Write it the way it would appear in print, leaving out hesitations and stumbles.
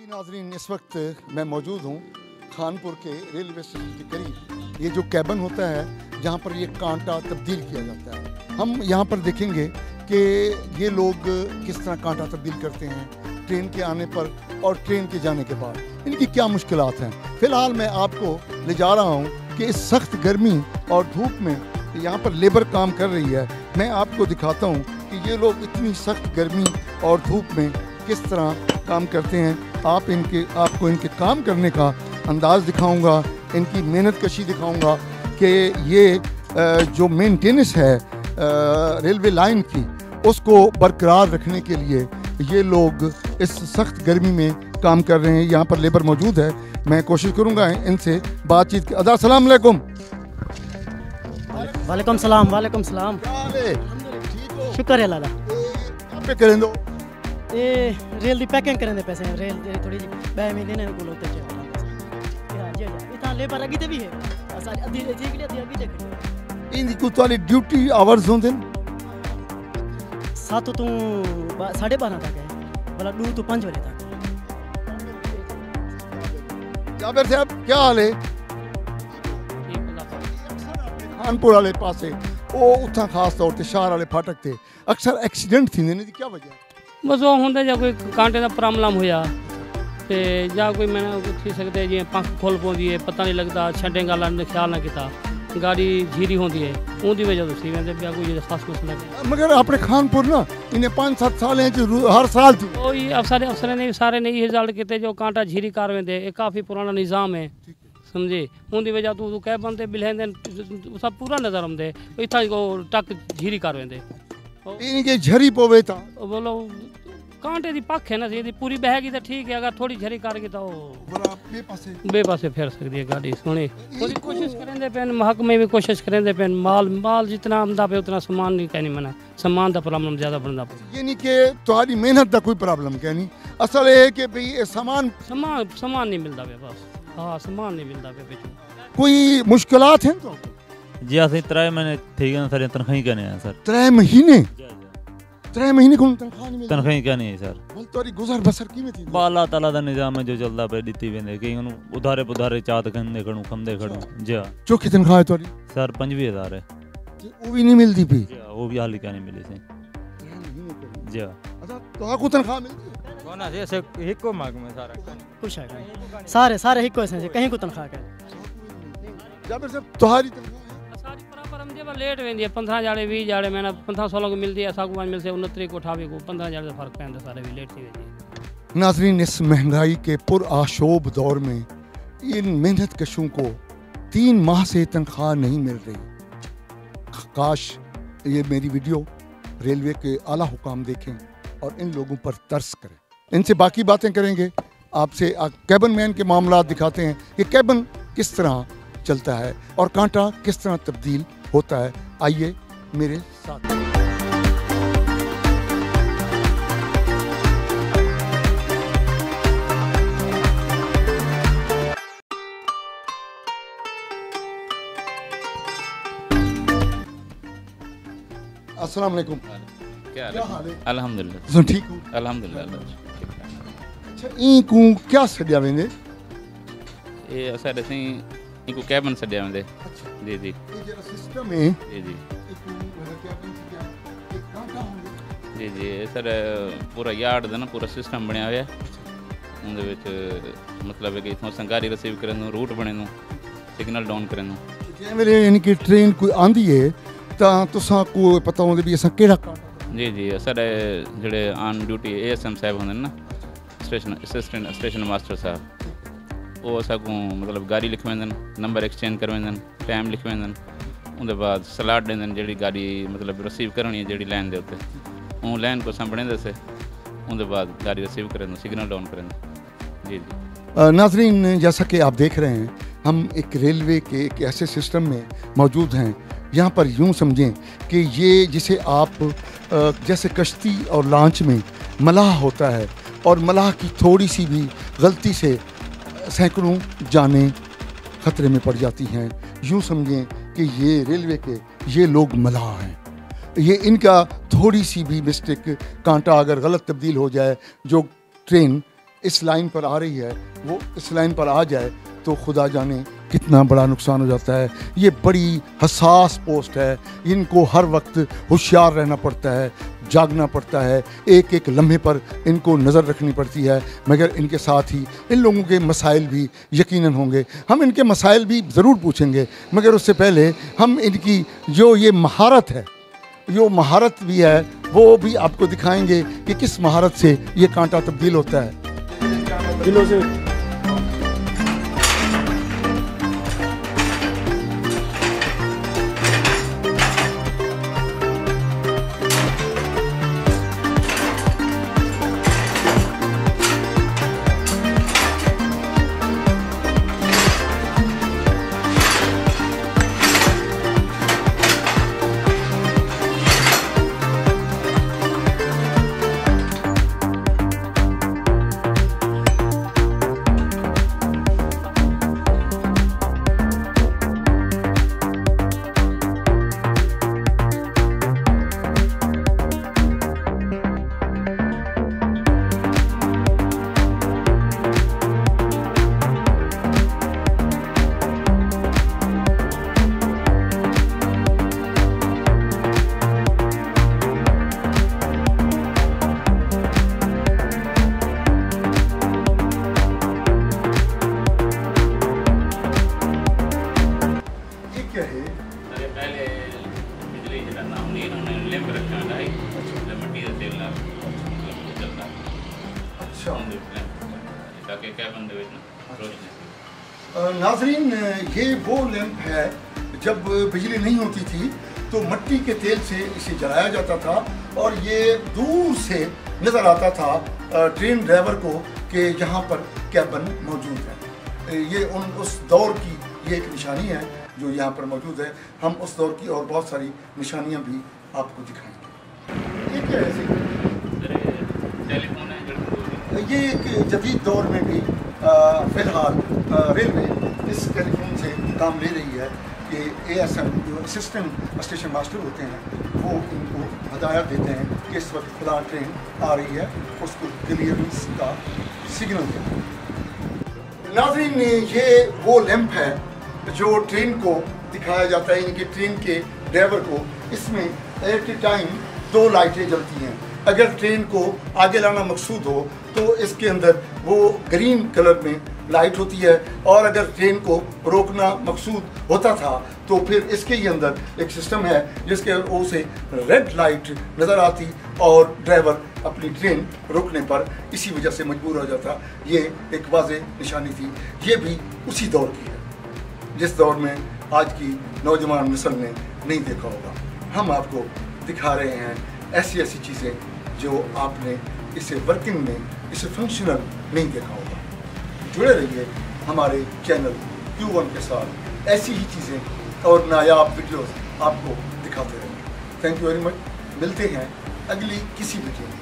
जी नाज़रीन, इस वक्त मैं मौजूद हूँ खानपुर के रेलवे स्टेशन के करीब। ये जो कैबिन होता है जहाँ पर ये कांटा तब्दील किया जाता है, हम यहाँ पर देखेंगे कि ये लोग किस तरह कांटा तब्दील करते हैं ट्रेन के आने पर और ट्रेन के जाने के बाद, इनकी क्या मुश्किलात हैं। फ़िलहाल मैं आपको ले जा रहा हूँ कि इस सख्त गर्मी और धूप में यहाँ पर लेबर काम कर रही है। मैं आपको दिखाता हूँ कि ये लोग इतनी सख्त गर्मी और धूप में किस तरह काम करते हैं। आपको इनके काम करने का अंदाज़ दिखाऊंगा, इनकी मेहनत कशी दिखाऊंगा कि ये जो मेंटेनेंस है रेलवे लाइन की, उसको बरकरार रखने के लिए ये लोग इस सख्त गर्मी में काम कर रहे हैं। यहाँ पर लेबर मौजूद है, मैं कोशिश करूँगा इनसे बातचीत की। अस्सलाम वालेकुम। वालेकुम सलाम। वालेकुम सलाम। शुक्र है लाला। पे करें दो ये रेल दी पैकिंग करने दे पैसे रेल थोड़ी जी 2 महीने ने को लोते जी इतना लेबर अगी ते भी है सारी अधी जी के लिए अभी देख इनकी कुछ वाली ड्यूटी आवर्स होते हैं 7 तो 12:30 तक है, मतलब 2 तो 5 बजे तक। जाबिर साहब क्या हाल है? खानपुर वाले पासे वो उतना खास तौर पर शहर वाले फाटक थे अक्सर एक्सीडेंट थी, क्या वजह? बस वो होंगे जो कोई कांटे का प्रॉब्लम होया ते या कोई मैंने थी सकते जी पंख खोल पौंदी है, पता नहीं लगता छड्डे गल ख्याल ना किता गाड़ी झीरी होंदी है उनकी वजह तो सी वेंदे पिया कोई खास मसला नहीं। मगर अपने खानपुर ना इन्हें 5-7 साल हैं जो हर साल थी कोई अफसर ने सारे ने ये रिजल्ट किते जो कांटा झीरी कर वेंदे, ये काफ़ी पुराना निज़ाम है समझे। उनकी वजह तू कह बनते बिलहेंदे सब पूरा नजर आंदे इतना को टक झीरी कर वेंदे इनके झरी पोवे था बोलो कांटे दी पख है ना सी पूरी बहेगी तो ठीक है, अगर थोड़ी झरी करगी तो बेपासे फिर सकती है गाड़ी। सोनी पूरी कोशिश करेंदे पेन, महकमे भी कोशिश करेंदे पेन, माल जितना आमदा पे उतना सामान नहीं कहनी मना, सामान का प्रॉब्लम ज्यादा बनता पे। ये नहीं कि तुम्हारी मेहनत का कोई प्रॉब्लम कहनी, असल है कि भाई सामान नहीं मिलता पे बस। हाँ सामान नहीं मिलता पे कोई मुश्किलात हैं तो जी असं 3 महीने ठीक है सर, तनख्वाही क्या नहीं है सर। 3 महीने 3 महीने को तनख्वाह नहीं मिलती? तनख्वाही क्या नहीं है सर। बोल तोरी गुजर बसर की में थी अल्लाह ताला दा निजाम है जो चलदा पे दित्ती वेंदे कि उधारे पुधारे चात कंदे खड़ू खंदे खड़ू जी हां। चौकी तनख्वाह है तोरी सर 25,000 है। वो भी नहीं मिलती भी जी वो भी हाल क्या नहीं मिली से जी हां। अच्छा तो आपको तनख्वाह मिलती है कोना जैसे हिको मार्ग में सारा कुछ है सारे हिको से कहीं को तनख्वाह का जाबिर साहब तुम्हारी तनख्वाह सारी बराबर हम जे लेट वेंदी है 15 जाड़े 20 जाड़े मैंने 15-16 को मिलती है, असा को मिलसे 29 को 28 को 15 जाड़े का फर्क पैंदा सारे भी लेट थी वेंदी। नाज़रीन, इस महंगाई के पुरआशोब दौर में इन मेहनत कशों को 3 माह से तनख्वाह नहीं मिल रही। काश ये मेरी वीडियो रेलवे के आला हुकाम देखें और इन लोगों पर तरस करें। इनसे बाकी बातें करेंगे, आपसे कैबिन मैन के मामला दिखाते हैं कि कैबिन किस तरह चलता है और कांटा किस तरह तब्दील होता है। आइए मेरे साथ। अस्सलाम वालेकुम। क्या हाल है? अल्हम्दुलिल्लाह ठीक हूँ अल्हम्दुलिल्लाह। अच्छा ई को क्या सडिया वेंदे? ये असां ॾिसी इनको कैबिन सॾिया वेंदे। जी जी ये जरा सिस्टम है जी जी जी जी सर पूरा यार्ड दा ना पूरा सिस्टम बनया होया उनदे विच मतलब है कि इथों संगारी रिसीव करन नूं रूट बने नूं सिग्नल डाउन करन नूं जे मेरे यानी कि ट्रेन कोई आंदी है तां तुसां को पता होंदे भी असां केड़ा जी जी साडे जेड़े ऑन ड्यूटी एएसएम साहब होंदे ना स्टेशन असिस्टेंट स्टेशन मास्टर साहब वो असां को मतलब गाड़ी लिख वेंदन, नंबर एक्सचेंज कर वेंदन, टाइम लिख वेंदन, उनके बाद स्लॉट देंदन जेड़ी गाड़ी मतलब रिसीव करनी है जेड़ी लाइन दे उत्ते उन लाइन को असां बणेंदे से उनके बाद गाड़ी रिसीव करें सिग्नल डाउन करें। जी जी नाज़रीन, जैसा कि आप देख रहे हैं हम एक रेलवे के एक ऐसे सिस्टम में मौजूद हैं। यहाँ पर यूँ समझें कि ये जिसे आप जैसे कश्ती और लांच में मलाह होता है और मलाह की थोड़ी सी भी गलती से सैकड़ों जानें खतरे में पड़ जाती हैं। यूँ समझें कि ये रेलवे के ये लोग मलाह हैं, ये इनका थोड़ी सी भी मिस्टेक, कांटा अगर गलत तब्दील हो जाए, जो ट्रेन इस लाइन पर आ रही है वो इस लाइन पर आ जाए तो खुदा जाने कितना बड़ा नुकसान हो जाता है। ये बड़ी हसास पोस्ट है, इनको हर वक्त होशियार रहना पड़ता है, जागना पड़ता है, एक एक लम्हे पर इनको नज़र रखनी पड़ती है। मगर इनके साथ ही इन लोगों के मसाइल भी यकीनन होंगे, हम इनके मसाइल भी ज़रूर पूछेंगे। मगर उससे पहले हम इनकी जो ये महारत है, जो महारत भी है, वो भी आपको दिखाएंगे कि किस महारत से ये कांटा तब्दील होता है। दिलों से नाज़रीन, ये वो लैंप है, जब बिजली नहीं होती थी तो मिट्टी के तेल से इसे जलाया जाता था और ये दूर से नज़र आता था ट्रेन ड्राइवर को कि यहाँ पर कैबिन मौजूद है। ये उस दौर की ये एक निशानी है जो यहाँ पर मौजूद है। हम उस दौर की और बहुत सारी निशानियाँ भी आपको दिखाएंगे। ये क्या है? टेलीफोन है। ये एक जदीद दौर में भी फ़िलहाल रेलवे इस टेलीफोन से काम ले रही है कि ASM जो असिस्टेंट स्टेशन मास्टर होते हैं वो इनको हदायत देते हैं कि इस वक्त खुदा ट्रेन आ रही है, उसको क्लियरेंस का सिग्नल देते हैं। नाज़रीन, ये वो लैंप है जो ट्रेन को दिखाया जाता है, इनकी ट्रेन के ड्राइवर को। इसमें एट ए टाइम 2 लाइटें जलती हैं। अगर ट्रेन को आगे लाना मकसूद हो तो इसके अंदर वो ग्रीन कलर में लाइट होती है, और अगर ट्रेन को रोकना मकसूद होता था तो फिर इसके ही अंदर एक सिस्टम है जिसके उसे रेड लाइट नज़र आती और ड्राइवर अपनी ट्रेन रोकने पर इसी वजह से मजबूर हो जाता। ये एक वाज़ेह निशानी थी। ये भी उसी दौर की है जिस दौर में आज की नौजवान नस्ल ने नहीं देखा होगा। हम आपको दिखा रहे हैं ऐसी ऐसी चीज़ें जो आपने इसे वर्किंग में, इसे फंक्शनल नहीं देखा होगा। जुड़े रहिए हमारे चैनल Q1 के साथ, ऐसी ही चीज़ें और नायाब वीडियोस आपको दिखाते रहेंगे। Thank you very much. मिलते हैं अगली किसी वीडियो में।